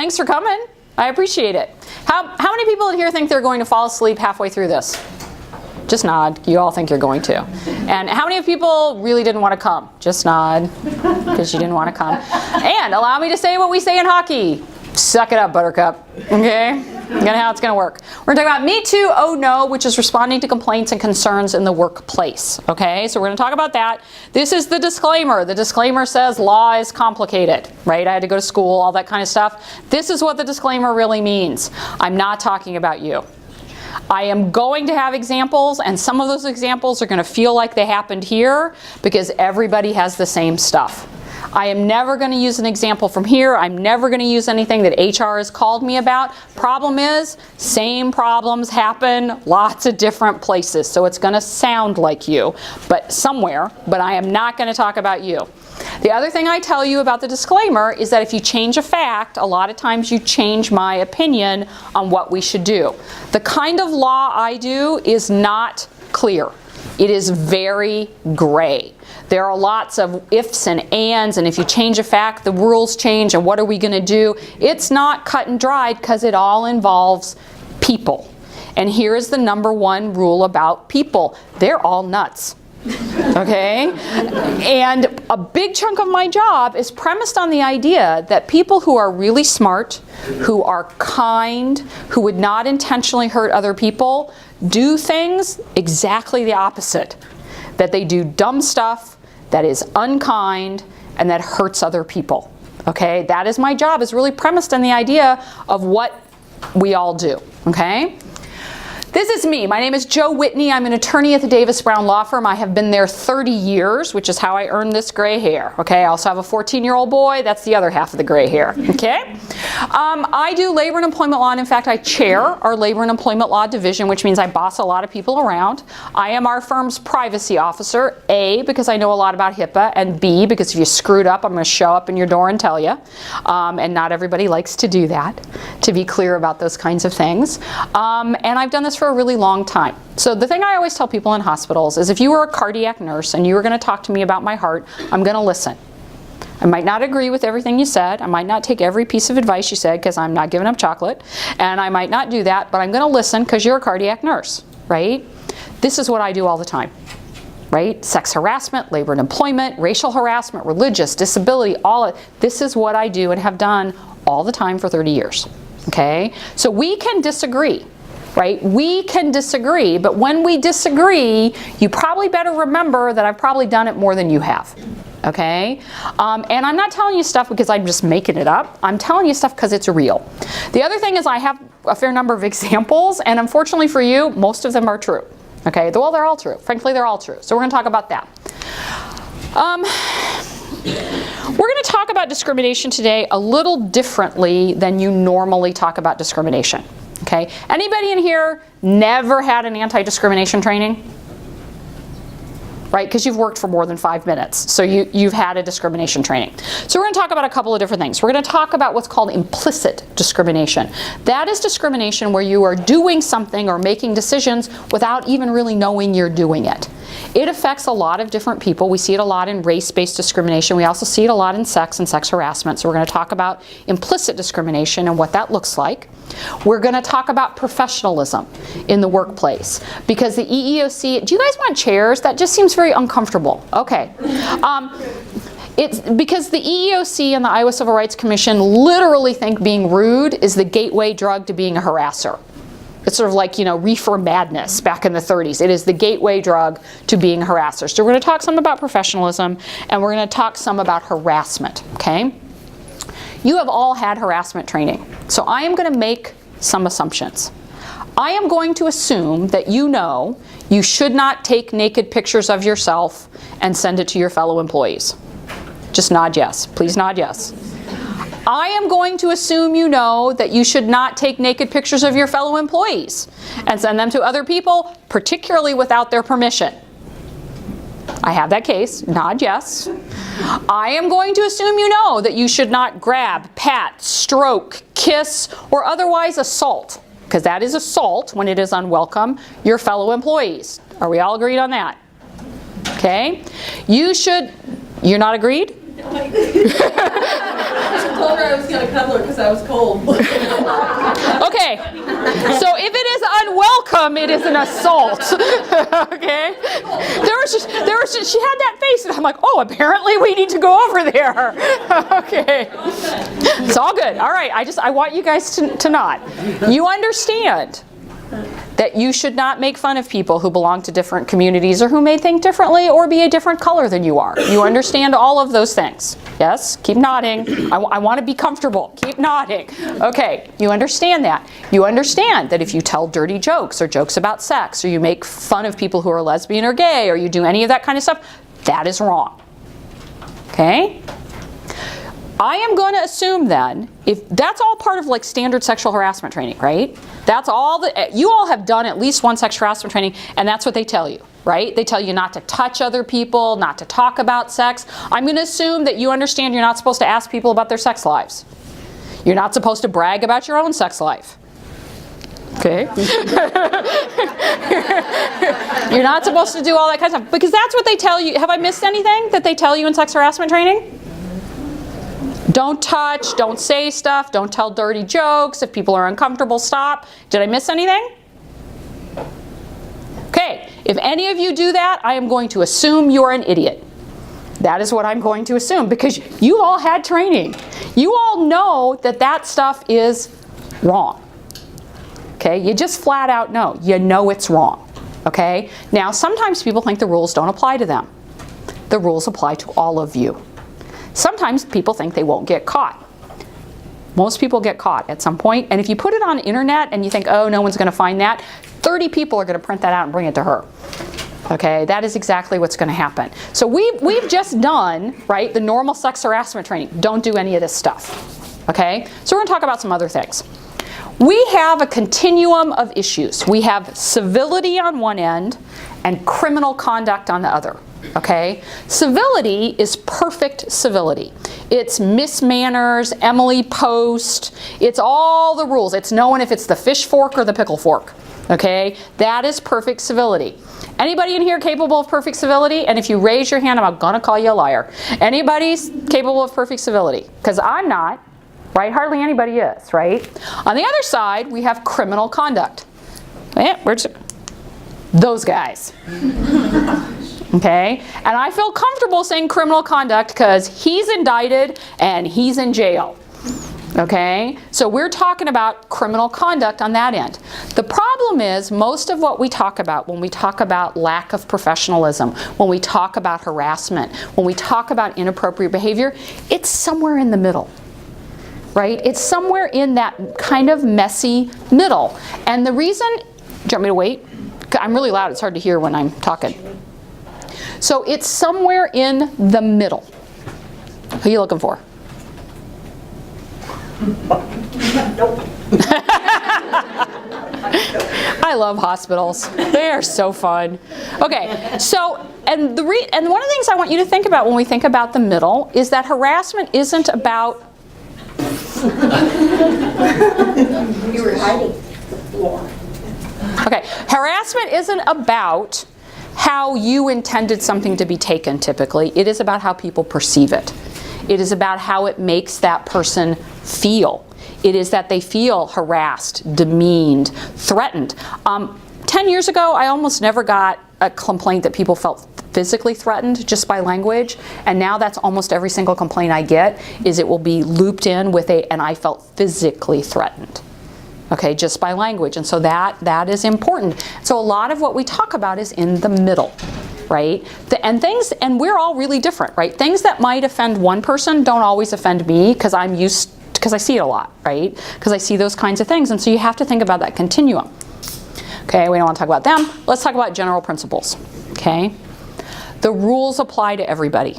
Thanks for coming. I appreciate it. How many people in here think they're going to fall asleep halfway through this? Just nod. You all think you're going to. And how many people really didn't want to come? Just nod, because you didn't want to come. And allow me to say what we say in hockey. Suck it up, buttercup. Okay? How it's going to work. We're going to talk about Me Too, Oh No, which is responding to complaints and concerns in the workplace. Okay? So we're going to talk about that. This is the disclaimer. The disclaimer says law is complicated, right? I had to go to school, all that kind of stuff. This is what the disclaimer really means. I'm not talking about you. I am going to have examples, and some of those examples are going to feel like they happened here because everybody has the same stuff. I am never going to use an example from here. I'm never going to use anything that HR has called me about. Problem is, same problems happen lots of different places. So it's going to sound like you, but somewhere, but I am not going to talk about you. The other thing I tell you about the disclaimer is that if you change a fact, a lot of times you change my opinion on what we should do. The kind of law I do is not clear. It is very gray. There are lots of ifs and ands, and if you change a fact, the rules change, and what are we going to do? It's not cut and dried because it all involves people. And here is the number one rule about people. They're all nuts. Okay? And a big chunk of my job is premised on the idea that people who are really smart, who are kind, who would not intentionally hurt other people, do things exactly the opposite. That they do dumb stuff that is unkind and that hurts other people. Okay? That is my job, is really premised on the idea of what we all do. Okay? This is me. My name is Jo Whitney. I'm an attorney at the Davis Brown Law Firm. I have been there 30 years, which is how I earned this gray hair. Okay, I also have a 14-year-old boy. That's the other half of the gray hair. Okay? I do labor and employment law, and in fact, I chair our labor and employment law division, which means I boss a lot of people around. I am our firm's privacy officer, A, because I know a lot about HIPAA, and B, because if you screwed up, I'm going to show up in your door and tell you. And not everybody likes to do that, to be clear about those kinds of things. And I've done this for a really long time. So the thing I always tell people in hospitals is if you were a cardiac nurse and you were going to talk to me about my heart, I'm going to listen. I might not agree with everything you said. I might not take every piece of advice you said because I'm not giving up chocolate. And I might not do that, but I'm going to listen because you're a cardiac nurse, right? This is what I do all the time, right? Sex harassment, labor and employment, racial harassment, religious, disability, all of this is what I do and have done all the time for 30 years, okay? So we can disagree. Right? We can disagree, but when we disagree, you probably better remember that I've probably done it more than you have. Okay? And I'm not telling you stuff because I'm just making it up. I'm telling you stuff because it's real. The other thing is I have a fair number of examples, and unfortunately for you, most of them are true. Okay? Well, they're all true. Frankly, they're all true. So we're going to talk about that. We're going to talk about discrimination today a little differently than you normally talk about discrimination. Okay. Anybody in here never had an anti-discrimination training? Right? Because you've worked for more than 5 minutes. So you've had a discrimination training. So we're going to talk about a couple of different things. We're going to talk about what's called implicit discrimination. That is discrimination where you are doing something or making decisions without even really knowing you're doing it. It affects a lot of different people. We see it a lot in race-based discrimination. We also see it a lot in sex and sex harassment. So we're going to talk about implicit discrimination and what that looks like. We're going to talk about professionalism in the workplace. Because the EEOC, do you guys want chairs? That just seems very uncomfortable. Okay. It's because the EEOC and the Iowa Civil Rights Commission literally think being rude is the gateway drug to being a harasser. It's sort of like, reefer madness back in the 30s. It is the gateway drug to being a harasser. So we're going to talk some about professionalism, and we're going to talk some about harassment, okay? You have all had harassment training. So I am going to make some assumptions. I am going to assume that you know you should not take naked pictures of yourself and send it to your fellow employees. Just nod yes. Please nod yes. I am going to assume you know that you should not take naked pictures of your fellow employees and send them to other people, particularly without their permission. I have that case. Nod yes. I am going to assume you know that you should not grab, pat, stroke, kiss, or otherwise assault, because that is assault when it is unwelcome, your fellow employees. Are we all agreed on that? Okay. You're not agreed? I told her I was going to cuddle her because I was cold. Okay, so if it is unwelcome, it is an assault. Okay, she had that face, and I'm like, oh, apparently we need to go over there. Okay, it's all good. All right, I want you guys to not. You understand that you should not make fun of people who belong to different communities or who may think differently or be a different color than you are. You understand all of those things. Yes? Keep nodding. I want to be comfortable. Keep nodding. Okay, you understand that. You understand that if you tell dirty jokes or jokes about sex or you make fun of people who are lesbian or gay or you do any of that kind of stuff, that is wrong. Okay? I am going to assume then, if that's all part of like standard sexual harassment training, right? That's all that you all have done at least one sexual harassment training, and that's what they tell you, right? They tell you not to touch other people, not to talk about sex. I'm going to assume that you understand you're not supposed to ask people about their sex lives. You're not supposed to brag about your own sex life. Okay? You're not supposed to do all that kind of stuff, because that's what they tell you. Have I missed anything that they tell you in sex harassment training? Don't touch, don't say stuff, don't tell dirty jokes. If people are uncomfortable, stop. Did I miss anything? Okay, if any of you do that, I am going to assume you're an idiot. That is what I'm going to assume, because you all had training. You all know that that stuff is wrong. Okay, you just flat out know. You know it's wrong. Okay, now sometimes people think the rules don't apply to them. The rules apply to all of you. Sometimes people think they won't get caught. Most people get caught at some point, and if you put it on the internet and you think, oh, no one's going to find that, 30 people are going to print that out and bring it to her. Okay, that is exactly what's going to happen. So we've just done, right, the normal sex harassment training. Don't do any of this stuff. Okay, so we're going to talk about some other things. We have a continuum of issues. We have civility on one end and criminal conduct on the other. Okay? Civility is perfect civility. It's Miss Manners, Emily Post, it's all the rules. It's knowing if it's the fish fork or the pickle fork. Okay? That is perfect civility. Anybody in here capable of perfect civility? And if you raise your hand, I'm going to call you a liar. Anybody's capable of perfect civility? Because I'm not. Right? Hardly anybody is, right? On the other side, we have criminal conduct. Those guys. Okay? And I feel comfortable saying criminal conduct because he's indicted and he's in jail. Okay? So we're talking about criminal conduct on that end. The problem is most of what we talk about when we talk about lack of professionalism, when we talk about harassment, when we talk about inappropriate behavior, it's somewhere in the middle. Right? It's somewhere in that kind of messy middle. And the reason, do you want me to wait? I'm really loud, it's hard to hear when I'm talking. So it's somewhere in the middle. Who are you looking for? I love hospitals. They are so fun. Okay, so, and one of the things I want you to think about when we think about the middle is that harassment isn't about You were hiding. Okay, harassment isn't about how you intended something to be taken typically. It is about how people perceive it. It is about how it makes that person feel. It is that they feel harassed, demeaned, threatened. 10 years ago, I almost never got a complaint that people felt physically threatened just by language, and now that's almost every single complaint I get is it will be looped in with and I felt physically threatened. Okay, just by language, and so that is important. So a lot of what we talk about is in the middle, right? And we're all really different, right? Things that might offend one person don't always offend me because I see it a lot, right? Because I see those kinds of things, and so you have to think about that continuum. Okay, we don't want to talk about them. Let's talk about general principles. Okay, the rules apply to everybody.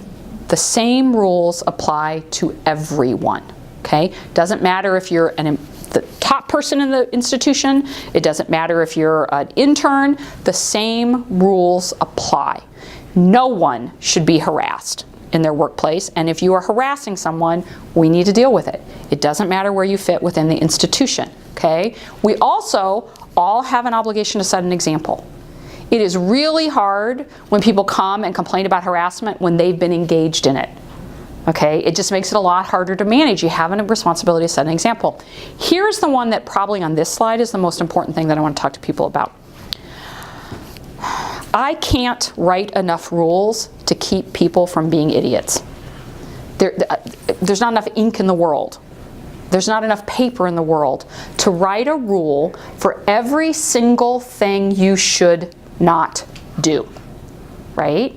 The same rules apply to everyone. Okay, doesn't matter if you're the top person in the institution. It doesn't matter if you're an intern. The same rules apply. No one should be harassed in their workplace, and if you are harassing someone, we need to deal with it. It doesn't matter where you fit within the institution. Okay, we also all have an obligation to set an example. It is really hard when people come and complain about harassment when they've been engaged in it. Okay, it just makes it a lot harder to manage. You have a responsibility to set an example. Here's the one that probably on this slide is the most important thing that I want to talk to people about. I can't write enough rules to keep people from being idiots. There's not enough ink in the world. There's not enough paper in the world to write a rule for every single thing you should not do, right?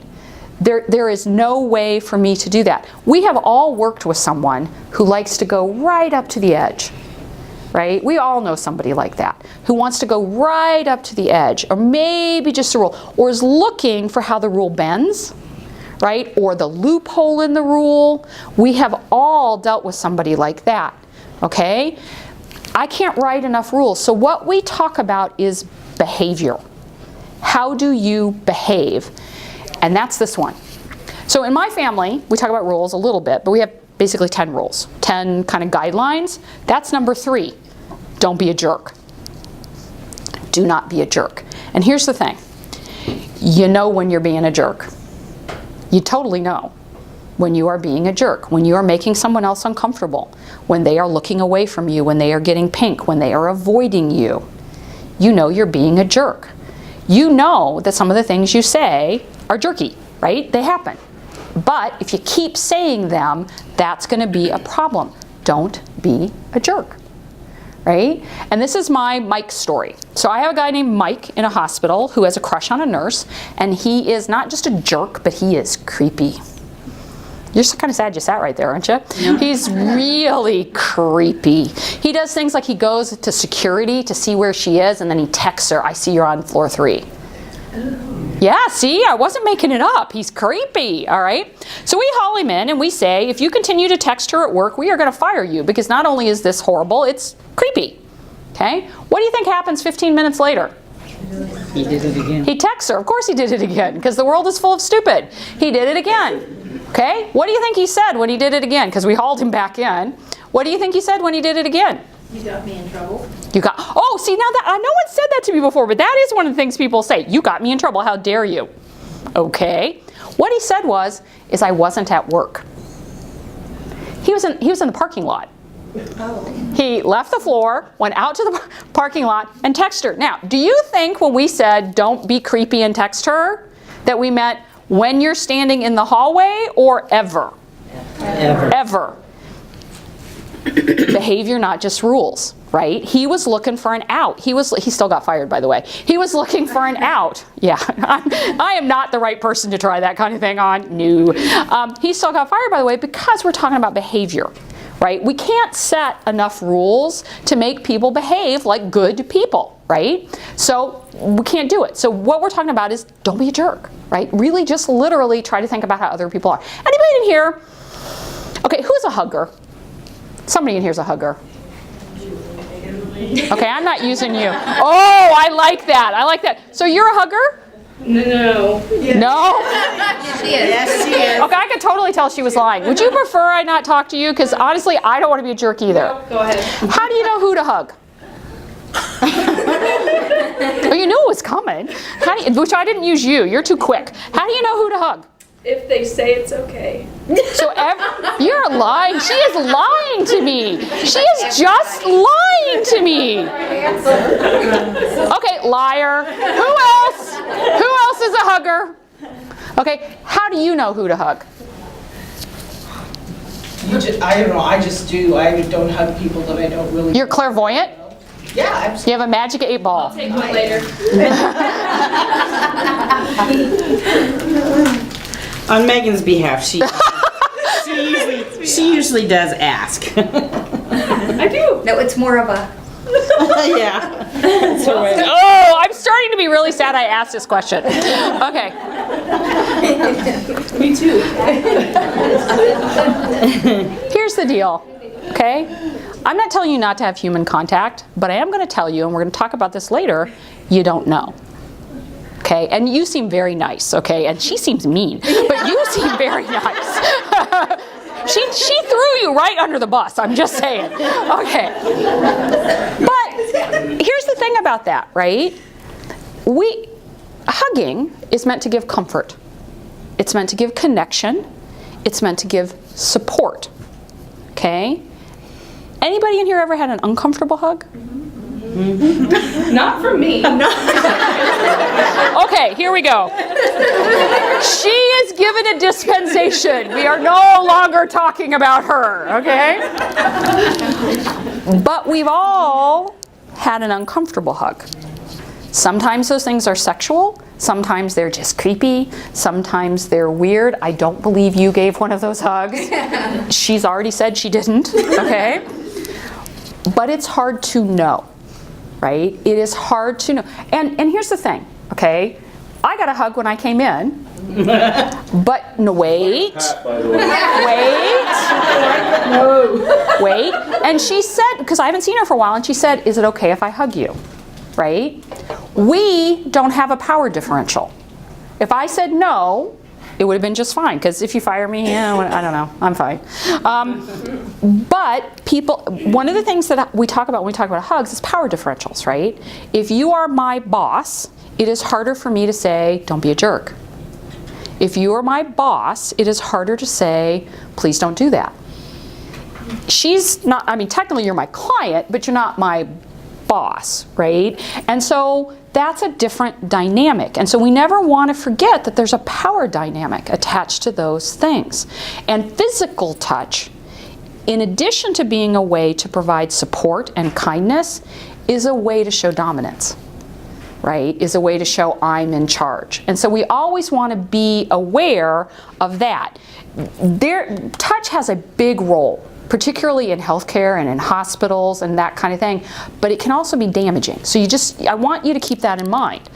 There is no way for me to do that. We have all worked with someone who likes to go right up to the edge, right? We all know somebody like that, who wants to go right up to the edge, or maybe just a rule, or is looking for how the rule bends, right? Or the loophole in the rule. We have all dealt with somebody like that, okay? I can't write enough rules. So what we talk about is behavior. How do you behave? And that's this one. So in my family, we talk about rules a little bit, but we have basically 10 rules, 10 kind of guidelines. That's number 3. Don't be a jerk. Do not be a jerk. And here's the thing. You know when you're being a jerk. You totally know when you are being a jerk, when you are making someone else uncomfortable, when they are looking away from you, when they are getting pink, when they are avoiding you. You know you're being a jerk. You know that some of the things you say are jerky, right? They happen. But if you keep saying them, that's going to be a problem. Don't be a jerk, right? And this is my Mike story. So I have a guy named Mike in a hospital who has a crush on a nurse, and he is not just a jerk, but he is creepy. You're kind of sad you sat right there, aren't you? Yeah. He's really creepy. He does things like he goes to security to see where she is, and then he texts her, I see you're on floor 3. Yeah, see, I wasn't making it up. He's creepy, all right? So we haul him in and we say, if you continue to text her at work, we are going to fire you, because not only is this horrible, it's creepy, okay? What do you think happens 15 minutes later? He did it again. He texts her. Of course he did it again, because the world is full of stupid. He did it again, okay? What do you think he said when he did it again? Because we hauled him back in. What do you think he said when he did it again? You got me in trouble. You got, oh, see, now that, no one said that to me before, but that is one of the things people say. You got me in trouble, how dare you? Okay. What he said is I wasn't at work. He was in the parking lot. Oh. He left the floor, went out to the parking lot, and texted her. Now, do you think when we said don't be creepy and text her, that we meant when you're standing in the hallway or ever? Ever. Behavior, not just rules, right? He was looking for an out. He still got fired, by the way. He was looking for an out. Yeah, I am not the right person to try that kind of thing on. No. He still got fired, by the way, because we're talking about behavior, right? We can't set enough rules to make people behave like good people, right? So we can't do it. So what we're talking about is don't be a jerk, right? Really just literally try to think about how other people are. Anybody in here? Okay, who's a hugger? Somebody in here is a hugger. Okay, I'm not using you. Oh, I like that. I like that. So you're a hugger? No. Yeah. No? She is. Yes, she is. Okay, I could totally tell she was lying. Would you prefer I not talk to you? Because honestly, I don't want to be a jerk either. No, go ahead. How do you know who to hug? Oh, you knew it was coming. Which I didn't use you. You're too quick. How do you know who to hug? If they say it's okay. So you're lying. She is lying to me. She is just lying to me. Okay, liar. Who else? Who else is a hugger? Okay, how do you know who to hug? I don't know. I just do. I don't hug people that I don't really. You're clairvoyant? Yeah, absolutely. You have a magic 8 ball. I'll take one later. On Megan's behalf, she usually does ask. I do. No, it's more of a, Yeah. That's her way. Oh, I'm starting to be really sad I asked this question. Okay. Me too. Here's the deal, okay? I'm not telling you not to have human contact, but I am going to tell you, and we're going to talk about this later, you don't know. Okay, and you seem very nice, okay? And she seems mean, but you seem very nice. She threw you right under the bus, I'm just saying. Okay. But here's the thing about that, right? Hugging is meant to give comfort. It's meant to give connection. It's meant to give support. Okay? Anybody in here ever had an uncomfortable hug? Not from me. Okay, here we go. She is given a dispensation. We are no longer talking about her, okay? But we've all had an uncomfortable hug. Sometimes those things are sexual. Sometimes they're just creepy. Sometimes they're weird. I don't believe you gave one of those hugs. She's already said she didn't, okay? But it's hard to know, right? It is hard to know. And here's the thing, okay? I got a hug when I came in. But no, wait. Wait. And she said, because I haven't seen her for a while, and she said, "Is it okay if I hug you?" Right? We don't have a power differential. If I said no, it would have been just fine, because if you fire me, I don't know, I'm fine. But people, one of the things that we talk about when we talk about hugs is power differentials, right? If you are my boss, it is harder for me to say, "Don't be a jerk." If you are my boss, it is harder to say, "Please don't do that." She's not, I mean, technically you're my client, but you're not my boss, right? And so that's a different dynamic. And so we never want to forget that there's a power dynamic attached to those things. And physical touch, in addition to being a way to provide support and kindness, is a way to show dominance, right? Is a way to show I'm in charge. And so we always want to be aware of that. Touch has a big role, particularly in healthcare and in hospitals and that kind of thing, but it can also be damaging. So I want you to keep that in mind.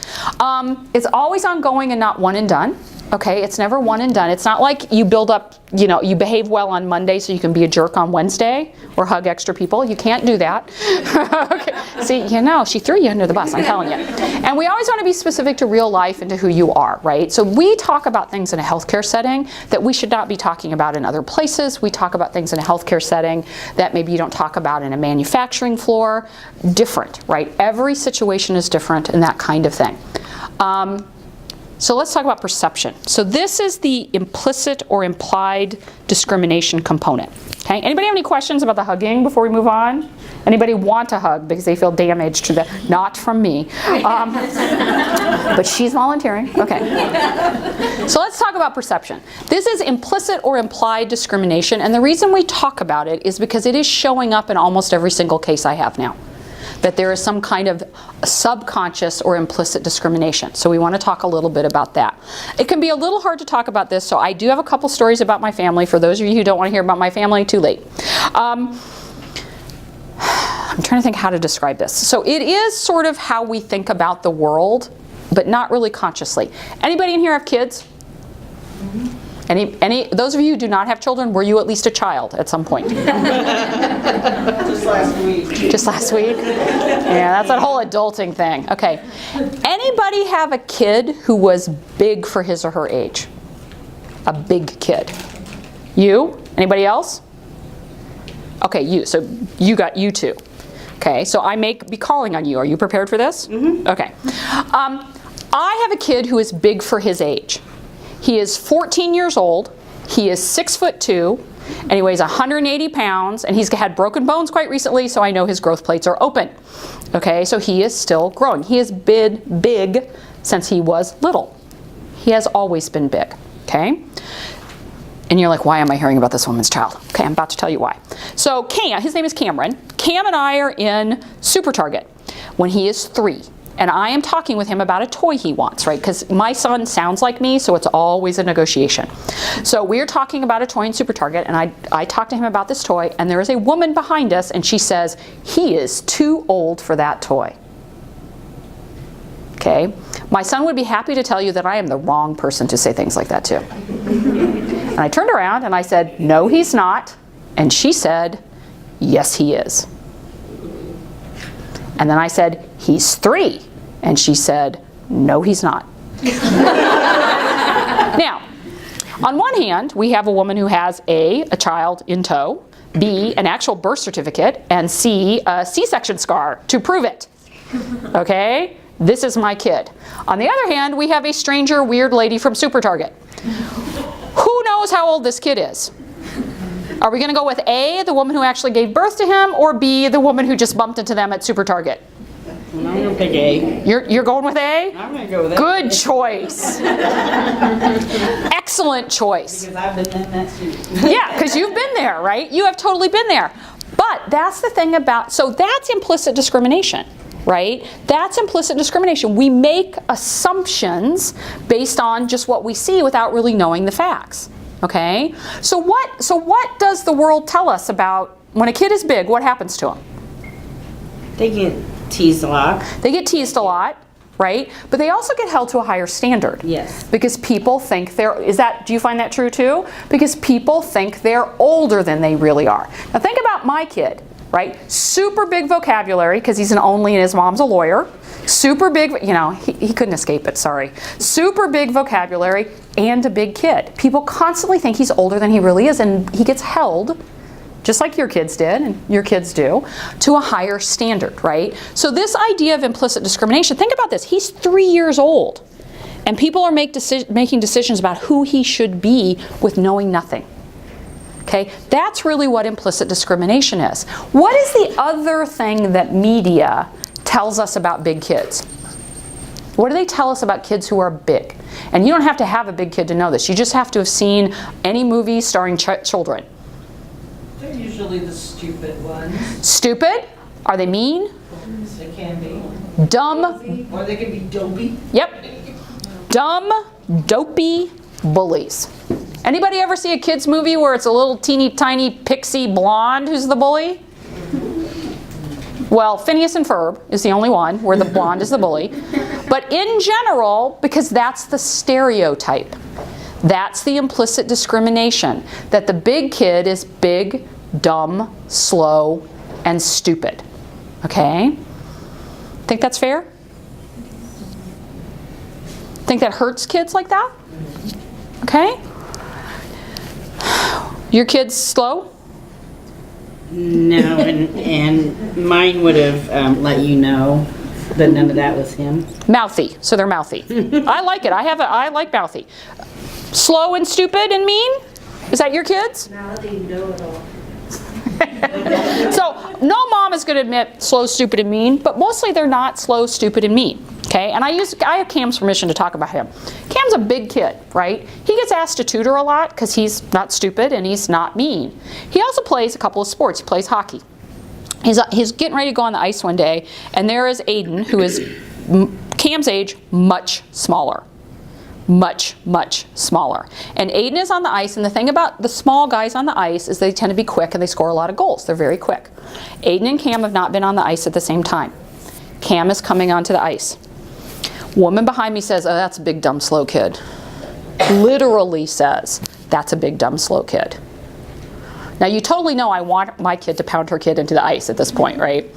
It's always ongoing and not one and done. Okay, it's never one and done. It's not like you build up, you behave well on Monday so you can be a jerk on Wednesday or hug extra people. You can't do that. Okay. See, she threw you under the bus, I'm telling you. And we always want to be specific to real life and to who you are, right? So we talk about things in a healthcare setting that we should not be talking about in other places. We talk about things in a healthcare setting that maybe you don't talk about in a manufacturing floor. Different, right? Every situation is different and that kind of thing. So let's talk about perception. So this is the implicit or implied discrimination component. Okay. Anybody have any questions about the hugging before we move on? Anybody want to hug because they feel damaged to not from me. But she's volunteering. Okay. So let's talk about perception. This is implicit or implied discrimination, and the reason we talk about it is because it is showing up in almost every single case I have now. That there is some kind of subconscious or implicit discrimination. So we want to talk a little bit about that. It can be a little hard to talk about this, so I do have a couple stories about my family. For those of you who don't want to hear about my family, too late. I'm trying to think how to describe this. So it is sort of how we think about the world, but not really consciously. Anybody in here have kids? Those of you who do not have children, were you at least a child at some point? Just last week. Just last week? Yeah, that's that whole adulting thing. Okay. Anybody have a kid who was big for his or her age? A big kid. You? Anybody else? Okay, you. So you got you two. Okay, so I may be calling on you. Are you prepared for this? Mm-hmm. Okay. I have a kid who is big for his age. He is 14 years old, he is 6'2", and he weighs 180 pounds, and he's had broken bones quite recently, so I know his growth plates are open. Okay, so he is still growing. He has been big since he was little. He has always been big, okay? And you're like, why am I hearing about this woman's child? Okay, I'm about to tell you why. So his name is Cameron. Cam and I are in Super Target when he is 3. And I am talking with him about a toy he wants, right? Because my son sounds like me, so it's always a negotiation. So we're talking about a toy in Super Target, and I talked to him about this toy, and there is a woman behind us, and she says, he is too old for that toy. Okay? My son would be happy to tell you that I am the wrong person to say things like that to. And I turned around and I said, no, he's not. And she said, yes, he is. And then I said, he's 3. And she said, no, he's not. Now, on one hand, we have a woman who has A, a child in tow, B, an actual birth certificate, and C, a C-section scar to prove it. Okay? This is my kid. On the other hand, we have a stranger, weird lady from Super Target. Who knows knows how old this kid is? Are we going to go with A, the woman who actually gave birth to him, or B, the woman who just bumped into them at Super Target? Well, I'm going to pick A. You're going with A? I'm going to go with A. Good choice. Excellent choice. Because I've been in that suit. Yeah, because you've been there, right? You have totally been there. But that's the thing about, so that's implicit discrimination, right? That's implicit discrimination. We make assumptions based on just what we see without really knowing the facts, okay? So what does the world tell us about when a kid is big, what happens to them? They get teased a lot. They get teased a lot, right? But they also get held to a higher standard. Yes. Because people think do you find that true too? Because people think they're older than they really are. Now think about my kid, right? Super big vocabulary, because he's an only and his mom's a lawyer. Super big, he couldn't escape it, sorry. Super big vocabulary and a big kid. People constantly think he's older than he really is, and he gets held, just like your kids did and your kids do, to a higher standard, right? So this idea of implicit discrimination, think about this. He's 3 years old, and people are making decisions about who he should be with knowing nothing. Okay, that's really what implicit discrimination is. What is the other thing that media tells us about big kids? What do they tell us about kids who are big? And you don't have to have a big kid to know this. You just have to have seen any movie starring children. They're usually the stupid ones. Stupid? Are they mean? They can be. Dumb? Or they can be dopey. Yep. Dumb, dopey bullies. Anybody ever see a kid's movie where it's a little teeny tiny pixie blonde who's the bully? Well, Phineas and Ferb is the only one where the blonde is the bully. But in general, because that's the stereotype, that's the implicit discrimination, that the big kid is big, dumb, slow, and stupid. Okay? Think that's fair? Think that hurts kids like that? Okay? Your kid's slow? No, and mine would have let you know, but none of that was him. Mouthy. So they're mouthy. I like it. I like mouthy. Slow and stupid and mean? Is that your kids? Mouthy, know-it-all. So no mom is going to admit slow, stupid, and mean, but mostly they're not slow, stupid, and mean. Okay, and I have Cam's permission to talk about him. Cam's a big kid, right? He gets asked to tutor a lot because he's not stupid and he's not mean. He also plays a couple of sports. He plays hockey. He's getting ready to go on the ice one day, and there is Aiden, who is Cam's age, much smaller. Much, much smaller. And Aiden is on the ice, and the thing about the small guys on the ice is they tend to be quick and they score a lot of goals. They're very quick. Aiden and Cam have not been on the ice at the same time. Cam is coming onto the ice. Woman behind me says, "Oh, that's a big, dumb, slow kid." Literally says, "That's a big, dumb, slow kid." Now you totally know I want my kid to pound her kid into the ice at this point, right?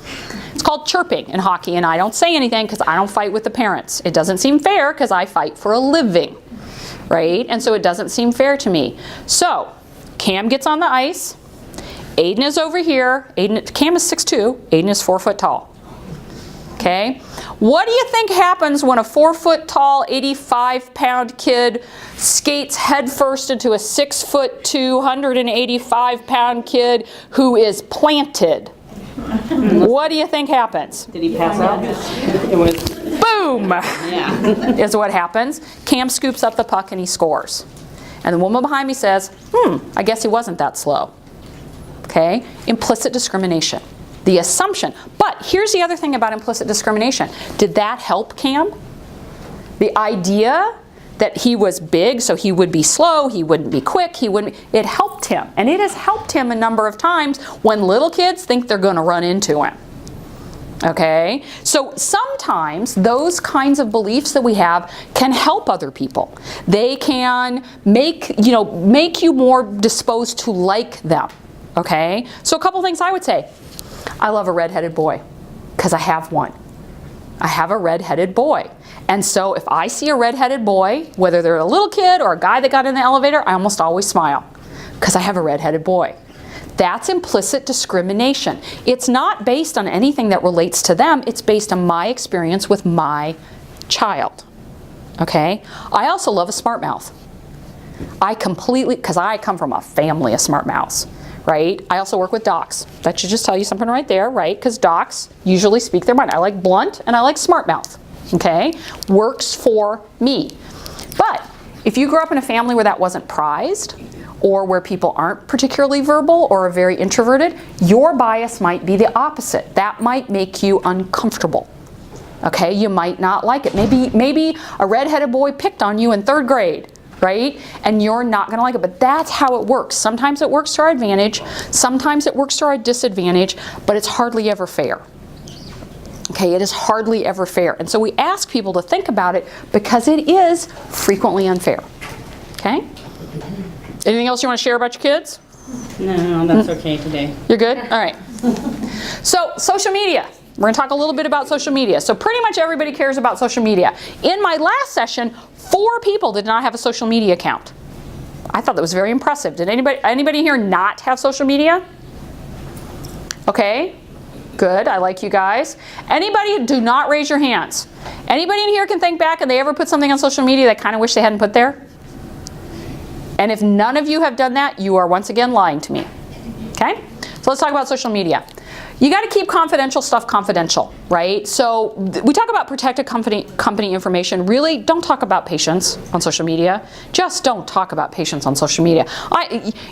It's called chirping in hockey, and I don't say anything because I don't fight with the parents. It doesn't seem fair because I fight for a living, right? And so it doesn't seem fair to me. So Cam gets on the ice. Aiden is over here. Cam is 6'2". Aiden is 4 foot tall. Okay? What do you think happens when a 4 foot tall, 85-pound kid skates headfirst into a 6'2", 185-pound kid who is planted? What do you think happens? Did he pass out? It was. Boom! Yeah. Is what happens. Cam scoops up the puck and he scores. And the woman behind me says, I guess he wasn't that slow. Okay? Implicit discrimination. The assumption. But here's the other thing about implicit discrimination. Did that help Cam? The idea that he was big, so he would be slow, he wouldn't be quick, it helped him. And it has helped him a number of times when little kids think they're going to run into him. Okay? So sometimes those kinds of beliefs that we have can help other people. They can make you more disposed to like them. Okay? So a couple things I would say. I love a redheaded boy because I have one. I have a redheaded boy. And so if I see a redheaded boy, whether they're a little kid or a guy that got in the elevator, I almost always smile because I have a redheaded boy. That's implicit discrimination. It's not based on anything that relates to them. It's based on my experience with my child. Okay? I also love a smart mouth. I completely, because I come from a family of smart mouths, right? I also work with docs. That should just tell you something right there, right? Because docs usually speak their mind. I like blunt and I like smart mouth, okay? Works for me. But if you grew up in a family where that wasn't prized, or where people aren't particularly verbal or are very introverted, your bias might be the opposite. That might make you uncomfortable. Okay, you might not like it. Maybe a redheaded boy picked on you in 3rd grade, right? And you're not gonna like it, but that's how it works. Sometimes it works to our advantage, sometimes it works to our disadvantage, but it's hardly ever fair. Okay, it is hardly ever fair. And so we ask people to think about it because it is frequently unfair. Okay? Anything else you want to share about your kids? No, that's okay today. You're good? All right. So, social media. We're going to talk a little bit about social media. So pretty much everybody cares about social media. In my last session, 4 people did not have a social media account. I thought that was very impressive. Did anybody here not have social media? Okay. Good. I like you guys. Anybody, do not raise your hands. Anybody in here can think back and they ever put something on social media they kind of wish they hadn't put there? And if none of you have done that, you are once again lying to me. Okay? So let's talk about social media. You got to keep confidential stuff confidential, right? So we talk about protected company information. Really, don't talk about patients on social media. Just don't talk about patients on social media.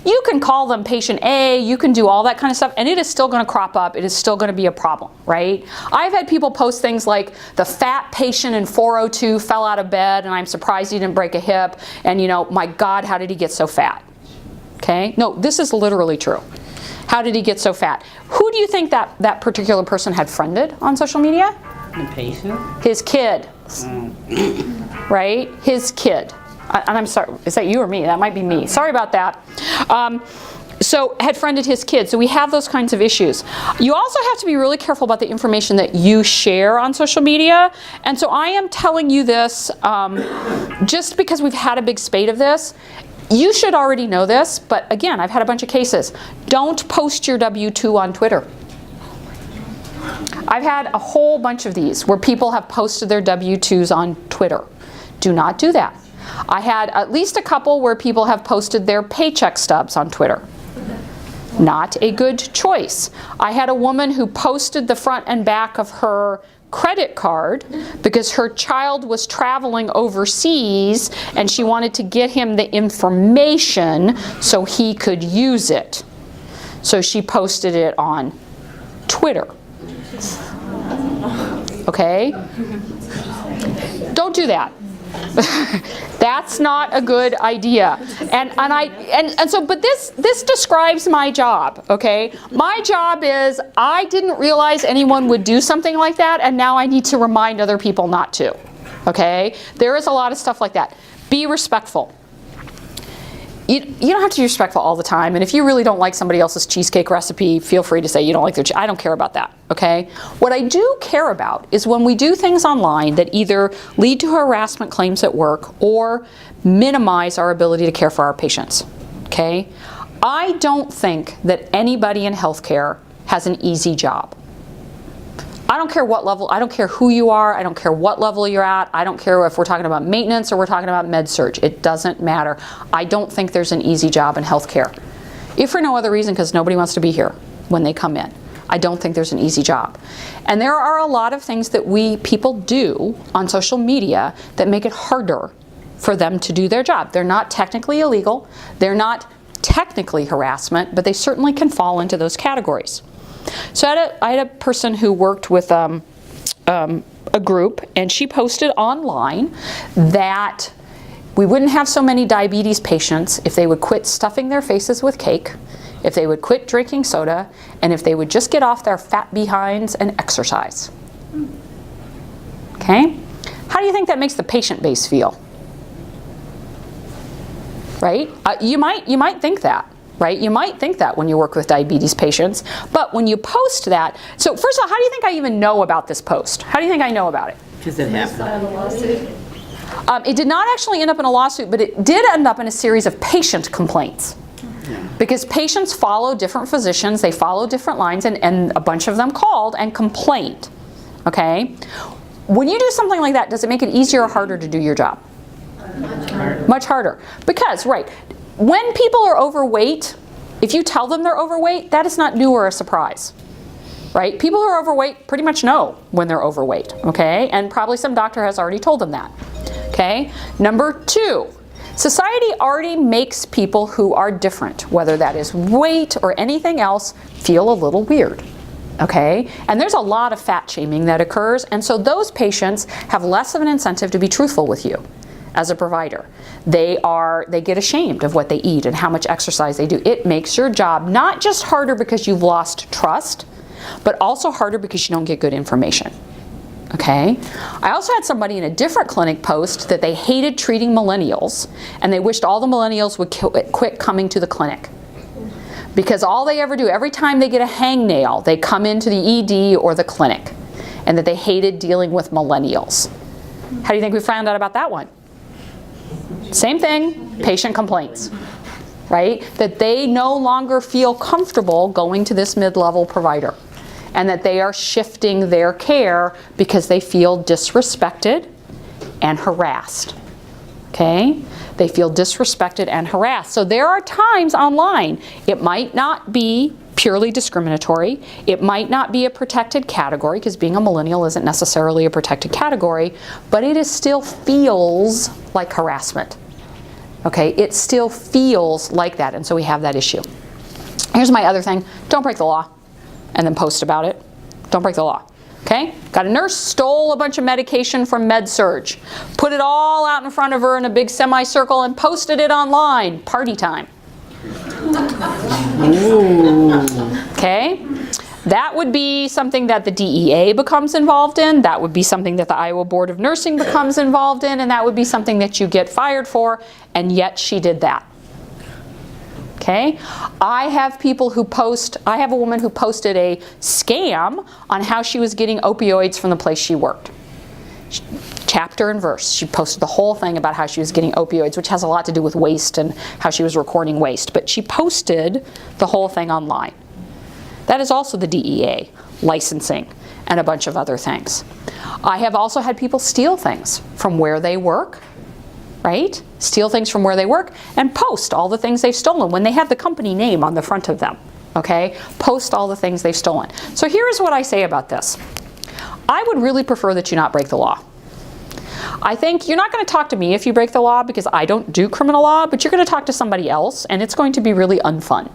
You can call them patient A, you can do all that kind of stuff, and it is still going to crop up. It is still going to be a problem, right? I've had people post things like, the fat patient in 402 fell out of bed, and I'm surprised he didn't break a hip, and my God, how did he get so fat? Okay? No, this is literally true. How did he get so fat? Who do you think that particular person had friended on social media? The patient? His kid. Right? His kid. And I'm sorry, is that you or me? That might be me. Sorry about that. So had friended his kid. So we have those kinds of issues. You also have to be really careful about the information that you share on social media. And so I am telling you this just because we've had a big spate of this. You should already know this, but again, I've had a bunch of cases. Don't post your W-2 on Twitter. I've had a whole bunch of these where people have posted their W-2s on Twitter. Do not do that. I had at least a couple where people have posted their paycheck stubs on Twitter. Not a good choice. I had a woman who posted the front and back of her credit card because her child was traveling overseas and she wanted to get him the information so he could use it. So she posted it on Twitter. Okay? Don't do that. That's not a good idea. But this describes my job, okay? My job is I didn't realize anyone would do something like that, and now I need to remind other people not to. Okay? There is a lot of stuff like that. Be respectful. You don't have to be respectful all the time, and if you really don't like somebody else's cheesecake recipe, feel free to say you don't like their I don't care about that, okay? What I do care about is when we do things online that either lead to harassment claims at work or minimize our ability to care for our patients, okay? I don't think that anybody in healthcare has an easy job. I don't care what level, I don't care who you are, I don't care what level you're at, I don't care if we're talking about maintenance or we're talking about med surg. It doesn't matter. I don't think there's an easy job in healthcare. If for no other reason, because nobody wants to be here when they come in. I don't think there's an easy job. And there are a lot of things that people do on social media that make it harder for them to do their job. They're not technically illegal, they're not technically harassment, but they certainly can fall into those categories. So I had a person who worked with a group, and she posted online that we wouldn't have so many diabetes patients if they would quit stuffing their faces with cake, if they would quit drinking soda, and if they would just get off their fat behinds and exercise. Okay? How do you think that makes the patient base feel? Right? You might think that. Right? You might think that when you work with diabetes patients, but when you post that, so first of all, how do you think I even know about this post? How do you think I know about it? Because it happened. It did not actually end up in a lawsuit, but it did end up in a series of patient complaints. Yeah. Because patients follow different physicians, they follow different lines, and a bunch of them called and complained. Okay? When you do something like that, does it make it easier or harder to do your job? harder. Much harder. Because, right, when people are overweight, if you tell them they're overweight, that is not new or a surprise. Right? People who are overweight pretty much know when they're overweight, okay? And probably some doctor has already told them that, okay? Number 2, society already makes people who are different, whether that is weight or anything else, feel a little weird, okay? And there's a lot of fat shaming that occurs, and so those patients have less of an incentive to be truthful with you as a provider. They get ashamed of what they eat and how much exercise they do. It makes your job not just harder because you've lost trust, but also harder because you don't get good information. Okay? I also had somebody in a different clinic post that they hated treating millennials and they wished all the millennials would quit coming to the clinic. Because all they ever do, every time they get a hangnail, they come into the ED or the clinic, and that they hated dealing with millennials. How do you think we found out about that one? Same thing, patient complaints. Right? That they no longer feel comfortable going to this mid-level provider, and that they are shifting their care because they feel disrespected and harassed. Okay? They feel disrespected and harassed. So there are times online, it might not be purely discriminatory, it might not be a protected category, because being a millennial isn't necessarily a protected category, but it still feels like harassment. Okay, it still feels like that, and so we have that issue. Here's my other thing. Don't break the law and then post about it. Don't break the law. Okay? Got a nurse stole a bunch of medication from Med-Surg, put it all out in front of her in a big semicircle and posted it online. Party time. Okay? That would be something that the DEA becomes involved in. That would be something that the Iowa Board of Nursing becomes involved in. And that would be something that you get fired for. And yet she did that. Okay? I have people who post, I have a woman who posted a scam on how she was getting opioids from the place she worked. Chapter and verse. She posted the whole thing about how she was getting opioids, which has a lot to do with waste and how she was recording waste. But she posted the whole thing online. That is also the DEA, licensing, and a bunch of other things. I have also had people steal things from where they work, right? Steal things from where they work and post all the things they've stolen when they have the company name on the front of them, okay? Post all the things they've stolen. So here's what I say about this. I would really prefer that you not break the law. I think you're not going to talk to me if you break the law because I don't do criminal law, but you're going to talk to somebody else and it's going to be really unfun.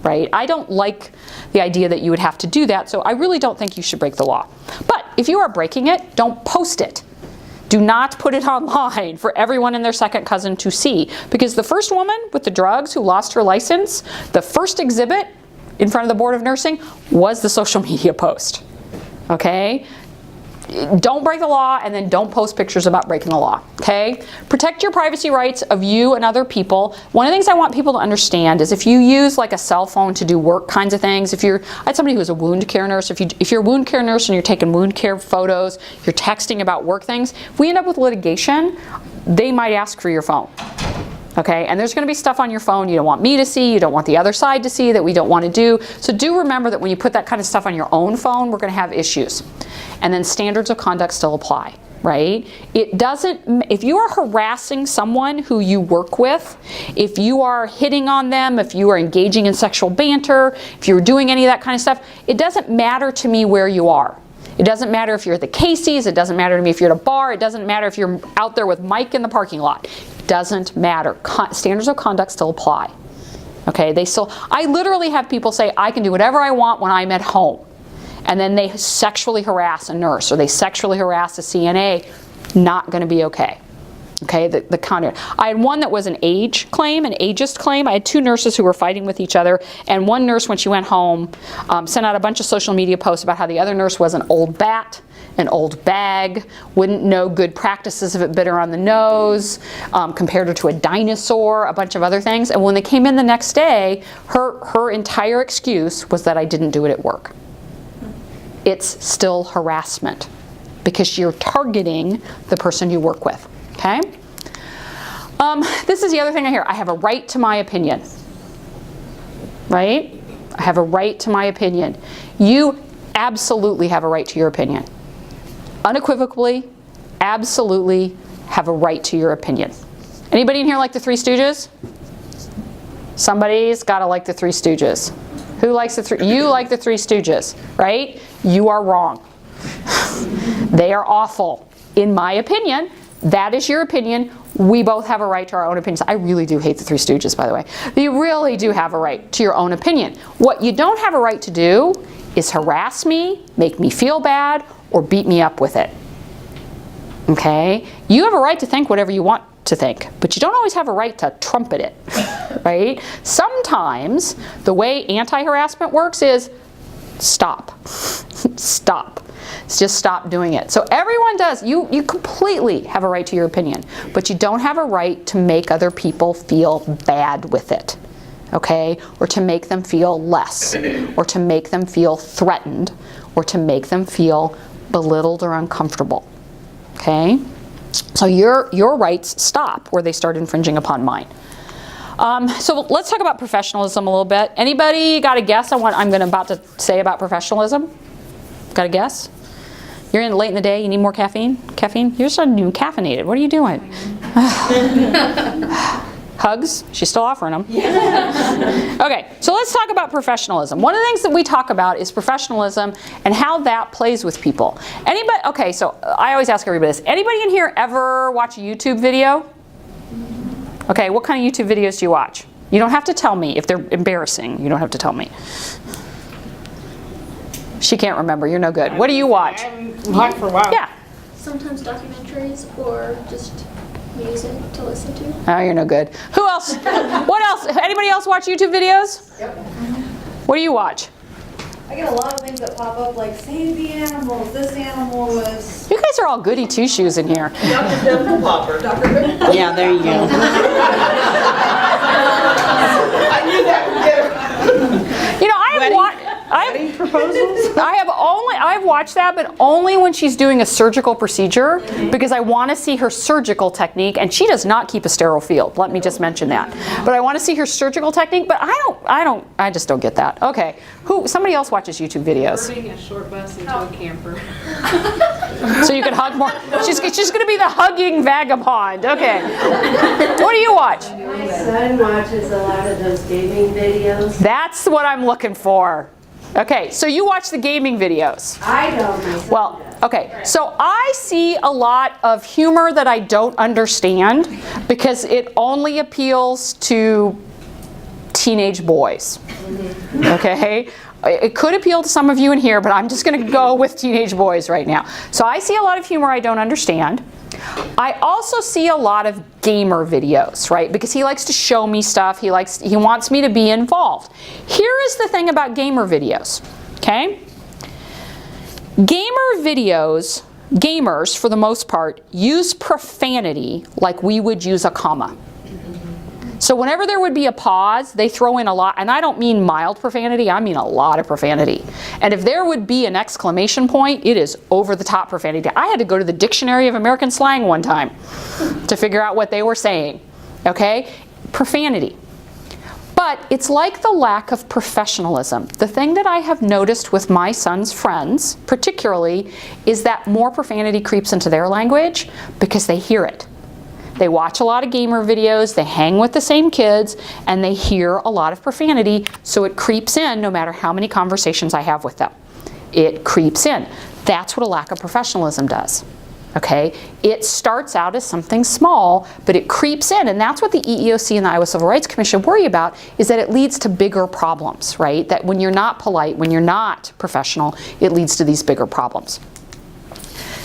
Right? I don't like the idea that you would have to do that, so I really don't think you should break the law. But if you are breaking it, don't post it. Do not put it online for everyone and their second cousin to see. Because the first woman with the drugs who lost her license, the first exhibit in front of the Board of Nursing was the social media post. Okay? Don't break the law and then don't post pictures about breaking the law, okay? Protect your privacy rights of you and other people. One of the things I want people to understand is if you use like a cell phone to do work kinds of things, I had somebody who was a wound care nurse, if you're a wound care nurse and you're taking wound care photos, you're texting about work things, if we end up with litigation, they might ask for your phone. Okay, and there's going to be stuff on your phone you don't want me to see, you don't want the other side to see, that we don't want to do. So do remember that when you put that kind of stuff on your own phone, we're going to have issues. And then standards of conduct still apply, right? It doesn't, if you are harassing someone who you work with, if you are hitting on them, if you are engaging in sexual banter, if you're doing any of that kind of stuff, it doesn't matter to me where you are. It doesn't matter if you're at the Casey's, it doesn't matter to me if you're at a bar, it doesn't matter if you're out there with Mike in the parking lot. It doesn't matter. Standards of conduct still apply. Okay, I literally have people say, I can do whatever I want when I'm at home. And then they sexually harass a nurse or they sexually harass a CNA, not going to be okay. Okay, the counter. I had one that was an age claim, an ageist claim. I had two nurses who were fighting with each other, and one nurse, when she went home, sent out a bunch of social media posts about how the other nurse was an old bat, an old bag, wouldn't know good practices if it bit her on the nose, compared her to a dinosaur, a bunch of other things. And when they came in the next day, her entire excuse was that I didn't do it at work. It's still harassment because you're targeting the person you work with. Okay? This is the other thing I hear. I have a right to my opinion. Right? I have a right to my opinion. You absolutely have a right to your opinion. Unequivocally, absolutely have a right to your opinion. Anybody in here like the Three Stooges? Somebody's got to like the Three Stooges. Who likes the Three? You like the Three Stooges, right? You are wrong. They are awful. In my opinion, that is your opinion. We both have a right to our own opinions. I really do hate the Three Stooges, by the way. You really do have a right to your own opinion. What you don't have a right to do is harass me, make me feel bad, or beat me up with it. Okay? You have a right to think whatever you want to think, but you don't always have a right to trumpet it, right? Sometimes the way anti-harassment works is stop. Stop. Just stop doing it. So everyone does. You completely have a right to your opinion, but you don't have a right to make other people feel bad with it, okay? Or to make them feel less, or to make them feel threatened, or to make them feel belittled or uncomfortable, okay? So your rights stop where they start infringing upon mine. So let's talk about professionalism a little bit. Anybody got a guess on what I'm about to say about professionalism? Got a guess? You're in late in the day, you need more caffeine? Caffeine? You're so caffeinated. What are you doing? Hugs? She's still offering them. Okay, so let's talk about professionalism. One of the things that we talk about is professionalism and how that plays with people. Anybody? Okay, so I always ask everybody this. Anybody in here ever watch a YouTube video? Okay, what kind of YouTube videos do you watch? You don't have to tell me if they're embarrassing. You don't have to tell me. She can't remember. You're no good. What do you watch? I haven't watched for a while. Yeah. Sometimes documentaries or just music to listen to. Oh, you're no good. Who else? What else? Anybody else watch YouTube videos? Yep. What do you watch? I get a lot of things that pop up like save the animals, this animal was... You guys are all goody two-shoes in here. Dr. Dimple Popper. Dr. Ripple. Yeah, there you go. I knew that would get her. You know, Wedding proposals? I've watched that, but only when she's doing a surgical procedure, because I want to see her surgical technique, and she does not keep a sterile field. Let me just mention that. But I want to see her surgical technique, but I just don't get that. Okay, somebody else watches YouTube videos. Turning a short bus into a camper. So you can hug more. She's going to be the hugging vagabond. Okay. What do you watch? My son watches a lot of those gaming videos. That's what I'm looking for. Okay, so you watch the gaming videos. I don't myself. Well, okay, so I see a lot of humor that I don't understand because it only appeals to teenage boys. Okay? It could appeal to some of you in here, but I'm just going to go with teenage boys right now. So I see a lot of humor I don't understand. I also see a lot of gamer videos, right? Because he likes to show me stuff. He wants me to be involved. Here is the thing about gamer videos, okay? Gamers, for the most part, use profanity like we would use a comma. So whenever there would be a pause, they throw in a lot, and I don't mean mild profanity, I mean a lot of profanity. And if there would be an exclamation point, it is over the top profanity. I had to go to the Dictionary of American Slang one time to figure out what they were saying, okay? Profanity. But it's like the lack of professionalism. The thing that I have noticed with my son's friends, particularly, is that more profanity creeps into their language because they hear it. They watch a lot of gamer videos, they hang with the same kids, and they hear a lot of profanity, so it creeps in no matter how many conversations I have with them. It creeps in. That's what a lack of professionalism does. Okay? It starts out as something small, but it creeps in, and that's what the EEOC and the Iowa Civil Rights Commission worry about, is that it leads to bigger problems, right? That when you're not polite, when you're not professional, it leads to these bigger problems.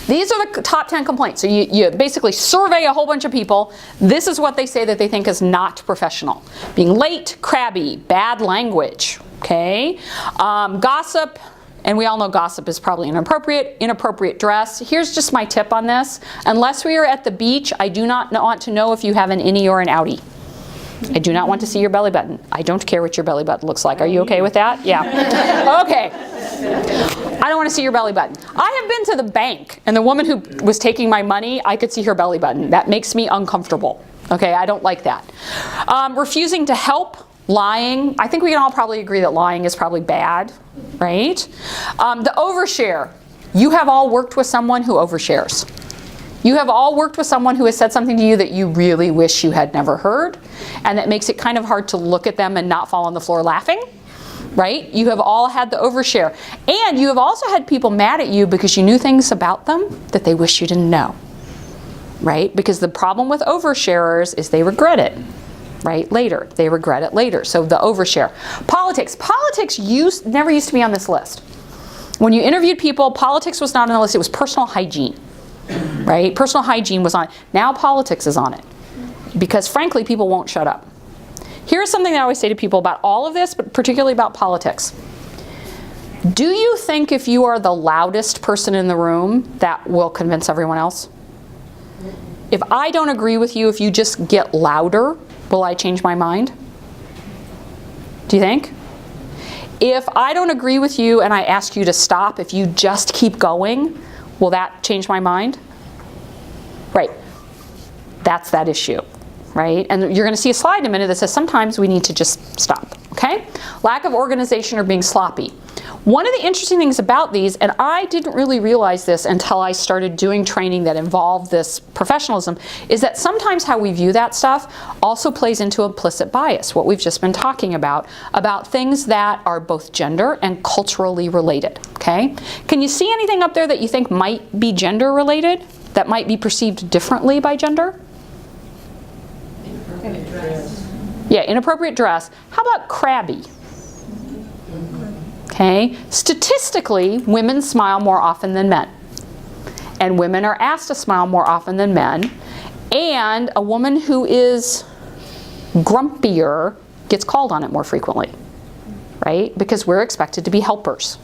These are the top 10 complaints. So you basically survey a whole bunch of people. This is what they say that they think is not professional. Being late, crabby, bad language, okay? Gossip, and we all know gossip is probably inappropriate dress. Here's just my tip on this. Unless we are at the beach, I do not want to know if you have an innie or an outie. I do not want to see your belly button. I don't care what your belly button looks like. Are you okay with that? Yeah. Okay. I don't want to see your belly button. I have been to the bank, and the woman who was taking my money, I could see her belly button. That makes me uncomfortable. Okay, I don't like that. Refusing to help, lying. I think we can all probably agree that lying is probably bad, right? The overshare. You have all worked with someone who overshares. You have all worked with someone who has said something to you that you really wish you had never heard, and that makes it kind of hard to look at them and not fall on the floor laughing, right? You have all had the overshare. And you have also had people mad at you because you knew things about them that they wish you didn't know, right? Because the problem with oversharers is they regret it, right? Later. They regret it later. So the overshare. Politics. Politics never used to be on this list. When you interviewed people, politics was not on the list. It was personal hygiene, right? Personal hygiene was on it. Now politics is on it. Because frankly, people won't shut up. Here's something that I always say to people about all of this, but particularly about politics. Do you think if you are the loudest person in the room, that will convince everyone else? If I don't agree with you, if you just get louder, will I change my mind? Do you think? If I don't agree with you and I ask you to stop, if you just keep going, will that change my mind? Right. That's that issue, right? And you're going to see a slide in a minute that says sometimes we need to just stop, okay? Lack of organization or being sloppy. One of the interesting things about these, and I didn't really realize this until I started doing training that involved this professionalism, is that sometimes how we view that stuff also plays into implicit bias, what we've just been talking about things that are both gender and culturally related, okay? Can you see anything up there that you think might be gender related, that might be perceived differently by gender? Inappropriate dress. Yeah, inappropriate dress. How about crabby? Okay, statistically, women smile more often than men. And women are asked to smile more often than men. And a woman who is grumpier gets called on it more frequently, right? Because we're expected to be helpers,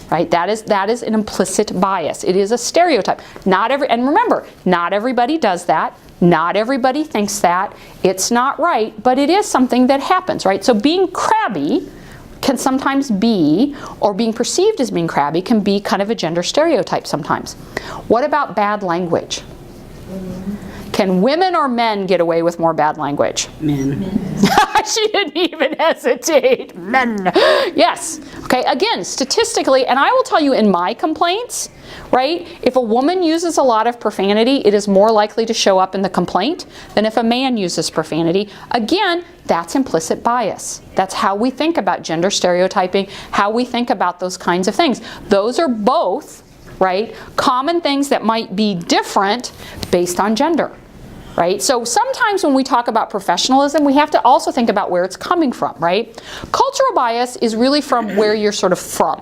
right? That is an implicit bias. It is a stereotype. And remember, not everybody does that. Not everybody thinks that. It's not right, but it is something that happens, right? So being crabby can sometimes be, or being perceived as being crabby can be kind of a gender stereotype sometimes. What about bad language? Can women or men get away with more bad language? Men. She didn't even hesitate. Men. Yes. Okay, again, statistically, and I will tell you in my complaints, right, if a woman uses a lot of profanity, it is more likely to show up in the complaint than if a man uses profanity. Again, that's implicit bias. That's how we think about gender stereotyping, how we think about those kinds of things. Those are both, right, common things that might be different based on gender. Right? So sometimes when we talk about professionalism, we have to also think about where it's coming from, right? Cultural bias is really from where you're sort of from.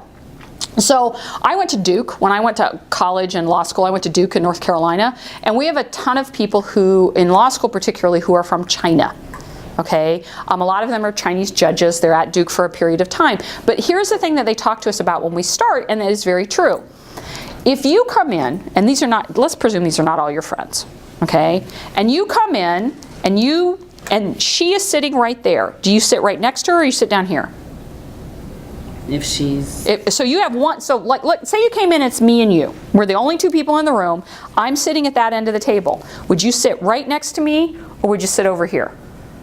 So I went to Duke. When I went to college and law school, I went to Duke in North Carolina. And we have a ton of people who, in law school particularly, who are from China. Okay? A lot of them are Chinese judges. They're at Duke for a period of time. But here's the thing that they talk to us about when we start, and it is very true. If you come in, and these are not, let's presume these are not all your friends. Okay, and you come in, and she is sitting right there. Do you sit right next to her, or you sit down here? If she's... So you have one. So like, say you came in, it's me and you. We're the only two people in the room. I'm sitting at that end of the table. Would you sit right next to me, or would you sit over here?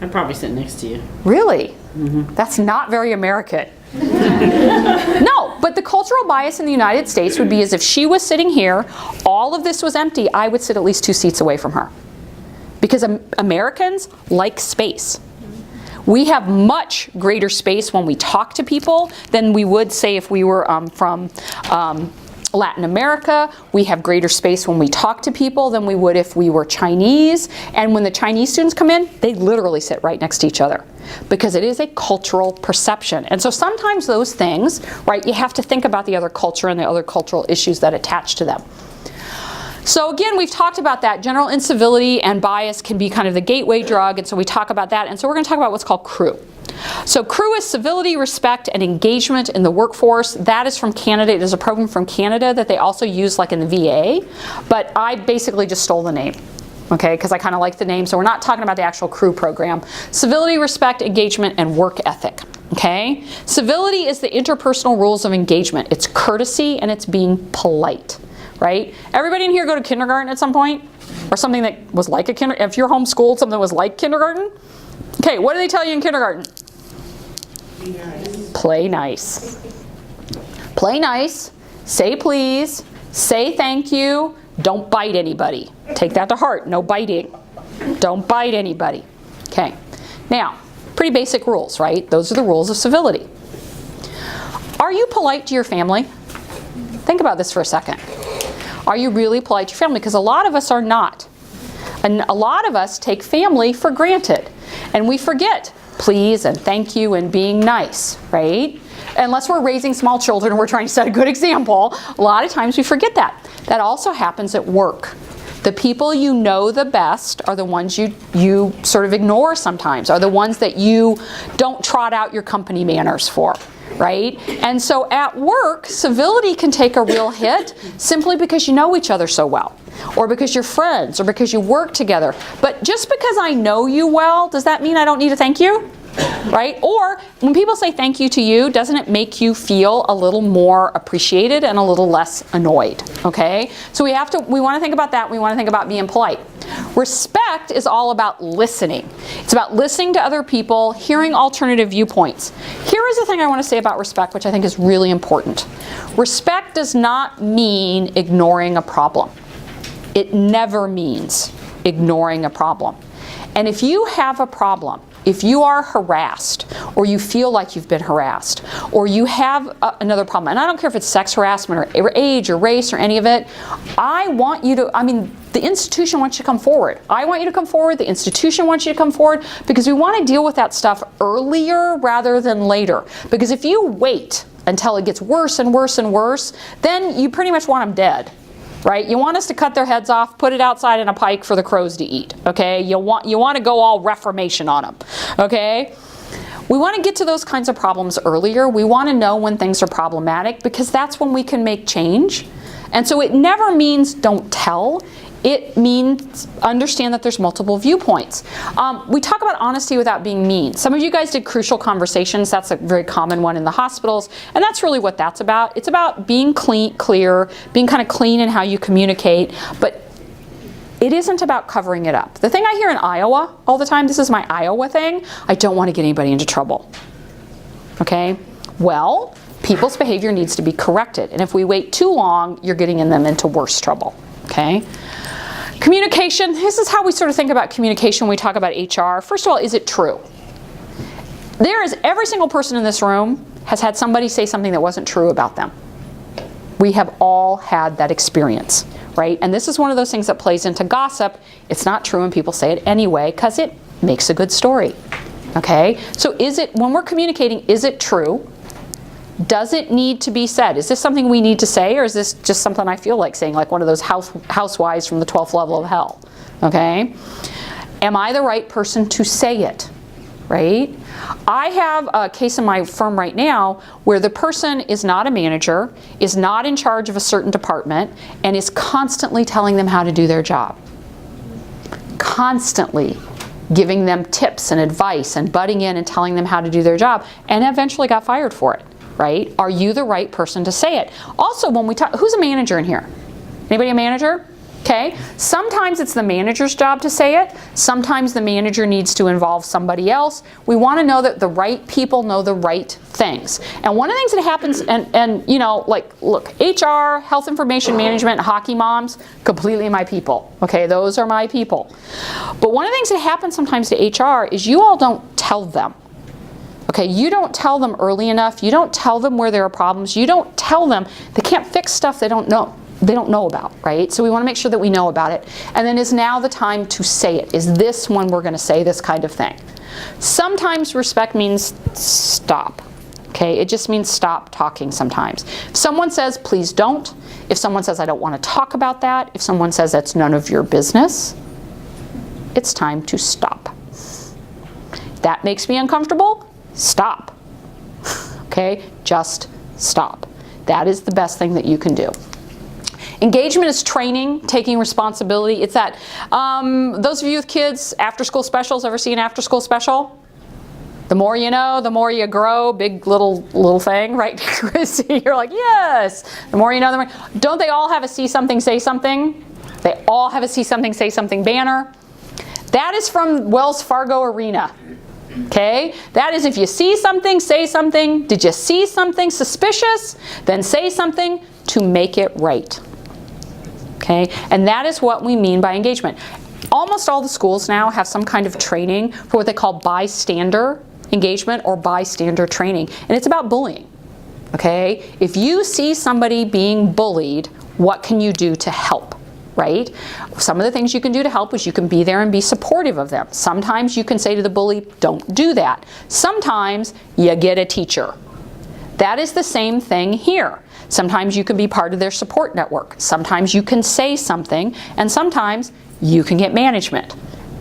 I'd probably sit next to you. Really? Mm-hmm. That's not very American. No, but the cultural bias in the United States would be as if she was sitting here, all of this was empty, I would sit at least 2 seats away from her. Because Americans like space. We have much greater space when we talk to people than we would say if we were from Latin America. We have greater space when we talk to people than we would if we were Chinese. And when the Chinese students come in, they literally sit right next to each other because it is a cultural perception. And so sometimes those things, right, you have to think about the other culture and the other cultural issues that attach to them. So again, we've talked about that. General incivility and bias can be kind of the gateway drug, and so we talk about that. And so we're going to talk about what's called CREW. So CREW is civility, respect, and engagement in the workforce. That is from Canada. It is a program from Canada that they also use like in the VA, but I basically just stole the name, okay, because I kind of like the name. So we're not talking about the actual CREW program. Civility, respect, engagement, and work ethic. Okay? Civility is the interpersonal rules of engagement. It's courtesy and it's being polite. Right? Everybody in here go to kindergarten at some point? Or something that was like a kindergarten? If you're homeschooled, something that was like kindergarten? Okay, what do they tell you in kindergarten? Be nice. Play nice. Play nice. Say please. Say thank you. Don't bite anybody. Take that to heart. No biting. Don't bite anybody. Okay. Now, pretty basic rules, right? Those are the rules of civility. Are you polite to your family? Think about this for a second. Are you really polite to your family? Because a lot of us are not. And a lot of us take family for granted. And we forget please and thank you and being nice, right? Unless we're raising small children and we're trying to set a good example, a lot of times we forget that. That also happens at work. The people you know the best are the ones you sort of ignore sometimes, are the ones that you don't trot out your company manners for, right? And so at work, civility can take a real hit simply because you know each other so well, or because you're friends, or because you work together. But just because I know you well, does that mean I don't need to thank you? Right? Or when people say thank you to you, doesn't it make you feel a little more appreciated and a little less annoyed? Okay? So we want to think about that. We want to think about being polite. Respect is all about listening. It's about listening to other people, hearing alternative viewpoints. Here is the thing I want to say about respect, which I think is really important. Respect does not mean ignoring a problem. It never means ignoring a problem. And if you have a problem, if you are harassed, or you feel like you've been harassed, or you have another problem, and I don't care if it's sex harassment or age or race or any of it, the institution wants you to come forward. I want you to come forward, the institution wants you to come forward, because we want to deal with that stuff earlier rather than later. Because if you wait until it gets worse and worse and worse, then you pretty much want them dead. Right? You want us to cut their heads off, put it outside in a pike for the crows to eat. Okay? You want to go all Reformation on them. Okay? We want to get to those kinds of problems earlier. We want to know when things are problematic, because that's when we can make change. And so it never means don't tell. It means understand that there's multiple viewpoints. We talk about honesty without being mean. Some of you guys did crucial conversations. That's a very common one in the hospitals. And that's really what that's about. It's about being clear, being kind of clean in how you communicate. But it isn't about covering it up. The thing I hear in Iowa all the time, this is my Iowa thing, I don't want to get anybody into trouble. Okay? Well, people's behavior needs to be corrected. And if we wait too long, you're getting them into worse trouble. Okay? Communication, this is how we sort of think about communication when we talk about HR. First of all, is it true? Every single person in this room has had somebody say something that wasn't true about them. We have all had that experience, right? And this is one of those things that plays into gossip. It's not true and people say it anyway because it makes a good story. Okay? So when we're communicating, is it true? Does it need to be said? Is this something we need to say, or is this just something I feel like saying, like one of those housewives from the 12th level of hell? Okay? Am I the right person to say it? Right? I have a case in my firm right now where the person is not a manager, is not in charge of a certain department, and is constantly telling them how to do their job. Constantly giving them tips and advice and butting in and telling them how to do their job, and eventually got fired for it. Right? Are you the right person to say it? Also, when we talk, who's a manager in here? Anybody a manager? Okay. Sometimes it's the manager's job to say it. Sometimes the manager needs to involve somebody else. We want to know that the right people know the right things. And one of the things that happens, look, HR, health information management, hockey moms, completely my people. Okay, those are my people. But one of the things that happens sometimes to HR is you all don't tell them. Okay, you don't tell them early enough. You don't tell them where there are problems. You don't tell them they can't fix stuff they don't know about, right? So we want to make sure that we know about it. And then is now the time to say it? Is this when we're going to say this kind of thing? Sometimes respect means stop. Okay, it just means stop talking sometimes. If someone says, please don't. If someone says, I don't want to talk about that. If someone says, that's none of your business. It's time to stop. That makes me uncomfortable. Stop. Okay? Just stop. That is the best thing that you can do. Engagement is training, taking responsibility. It's that, those of you with kids, after school specials, ever see an after school special? The more you know, the more you grow. Big little thing, right? You're like, yes. The more you know, the more. Don't they all have a see something, say something? They all have a see something, say something banner. That is from Wells Fargo Arena. Okay? That is, if you see something, say something. Did you see something suspicious? Then say something to make it right. Okay, and that is what we mean by engagement. Almost all the schools now have some kind of training for what they call bystander engagement or bystander training, and it's about bullying. Okay, if you see somebody being bullied, what can you do to help? Right? Some of the things you can do to help is you can be there and be supportive of them. Sometimes you can say to the bully, don't do that. Sometimes you get a teacher. That is the same thing here. Sometimes you can be part of their support network. Sometimes you can say something, and sometimes you can get management.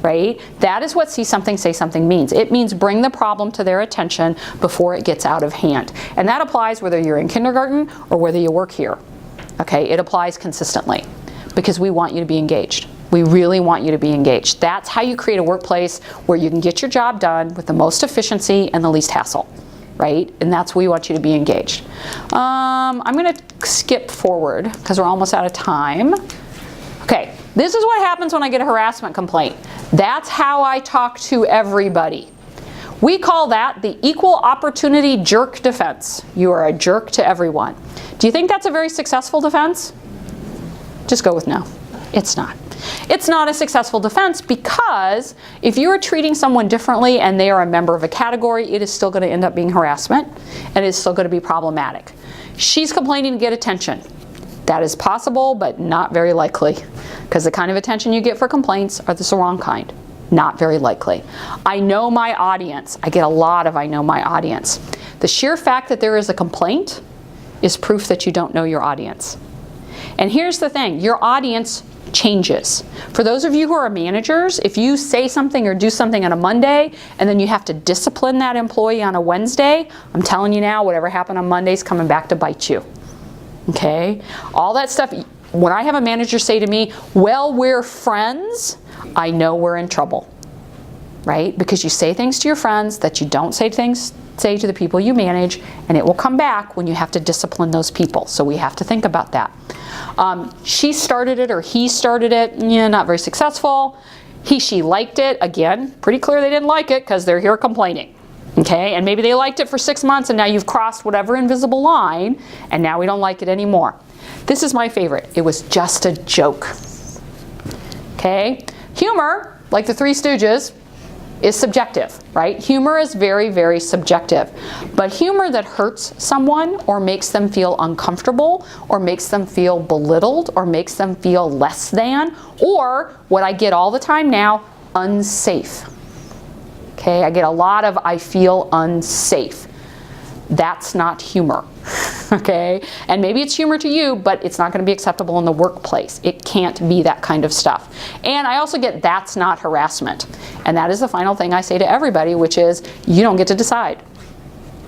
Right? That is what see something, say something means. It means bring the problem to their attention before it gets out of hand. And that applies whether you're in kindergarten or whether you work here. Okay? It applies consistently because we want you to be engaged. We really want you to be engaged. That's how you create a workplace where you can get your job done with the most efficiency and the least hassle. Right? And that's where we want you to be engaged. I'm going to skip forward because we're almost out of time. Okay, this is what happens when I get a harassment complaint. That's how I talk to everybody. We call that the equal opportunity jerk defense. You are a jerk to everyone. Do you think that's a very successful defense? Just go with no. It's not. It's not a successful defense because if you are treating someone differently and they are a member of a category, it is still going to end up being harassment and it is still going to be problematic. She's complaining to get attention. That is possible, but not very likely, because the kind of attention you get for complaints are the wrong kind. Not very likely. I know my audience. I get a lot of I know my audience. The sheer fact that there is a complaint is proof that you don't know your audience. And here's the thing, your audience changes. For those of you who are managers, if you say something or do something on a Monday and then you have to discipline that employee on a Wednesday, I'm telling you now, whatever happened on Monday is coming back to bite you. Okay? All that stuff, when I have a manager say to me, well, we're friends, I know we're in trouble. Right? Because you say things to your friends that you don't say to the people you manage, and it will come back when you have to discipline those people. So we have to think about that. She started it or he started it, yeah, not very successful. He, she liked it, again, pretty clear they didn't like it because they're here complaining. Okay, and maybe they liked it for 6 months and now you've crossed whatever invisible line and now we don't like it anymore. This is my favorite. It was just a joke. Okay, humor, like the Three Stooges, is subjective, right? Humor is very, very subjective. But humor that hurts someone or makes them feel uncomfortable or makes them feel belittled or makes them feel less than, or what I get all the time now, unsafe. Okay, I get a lot of I feel unsafe. That's not humor. Okay, and maybe it's humor to you, but it's not going to be acceptable in the workplace. It can't be that kind of stuff. And I also get that's not harassment. And that is the final thing I say to everybody, which is you don't get to decide.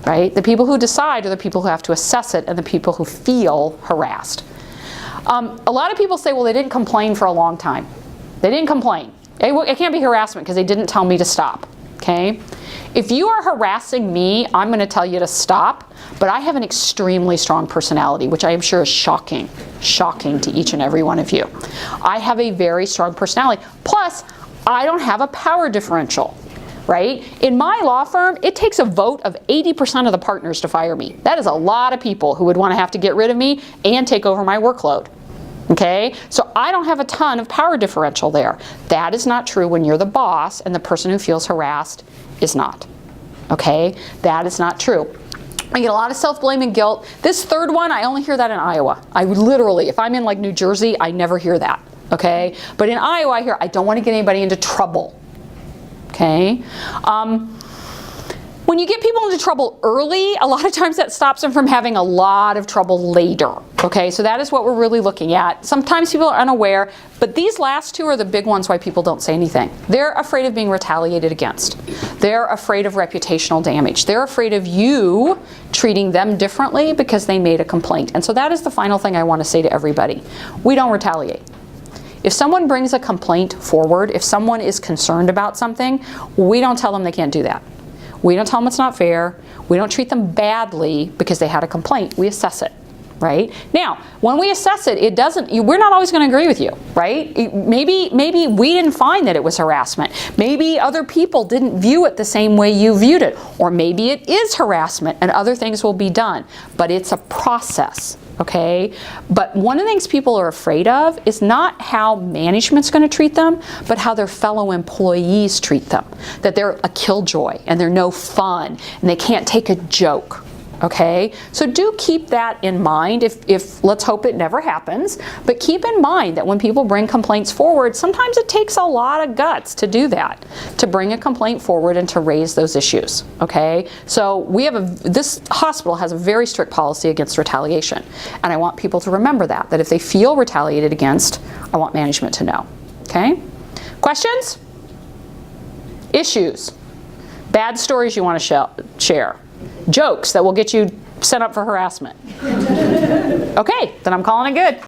Right? The people who decide are the people who have to assess it and the people who feel harassed. A lot of people say, well, they didn't complain for a long time. They didn't complain. It can't be harassment because they didn't tell me to stop. Okay? If you are harassing me, I'm going to tell you to stop, but I have an extremely strong personality, which I am sure is shocking to each and every one of you. I have a very strong personality. Plus, I don't have a power differential, right? In my law firm, it takes a vote of 80% of the partners to fire me. That is a lot of people who would want to have to get rid of me and take over my workload. Okay, so I don't have a ton of power differential there. That is not true when you're the boss and the person who feels harassed is not. Okay, that is not true. I get a lot of self-blame and guilt. This third one, I only hear that in Iowa. I would literally, if I'm in like New Jersey, I never hear that. Okay, but in Iowa, I hear I don't want to get anybody into trouble. Okay. When you get people into trouble early, a lot of times that stops them from having a lot of trouble later. Okay, so that is what we're really looking at. Sometimes people are unaware, but these last two are the big ones why people don't say anything. They're afraid of being retaliated against. They're afraid of reputational damage. They're afraid of you treating them differently because they made a complaint. And so that is the final thing I want to say to everybody. We don't retaliate. If someone brings a complaint forward, if someone is concerned about something, we don't tell them they can't do that. We don't tell them it's not fair. We don't treat them badly because they had a complaint. We assess it, right? Now, when we assess it, we're not always going to agree with you, right? Maybe we didn't find that it was harassment. Maybe other people didn't view it the same way you viewed it. Or maybe it is harassment and other things will be done. But it's a process, okay? But one of the things people are afraid of is not how management's going to treat them, but how their fellow employees treat them. That they're a killjoy and they're no fun and they can't take a joke. Okay, so do keep that in mind if let's hope it never happens, but keep in mind that when people bring complaints forward, sometimes it takes a lot of guts to do that, to bring a complaint forward and to raise those issues, okay? So we have this hospital has a very strict policy against retaliation, and I want people to remember that if they feel retaliated against, I want management to know, okay? Questions? Issues? Bad stories you want to share? Jokes that will get you sent up for harassment. Okay, then I'm calling it good.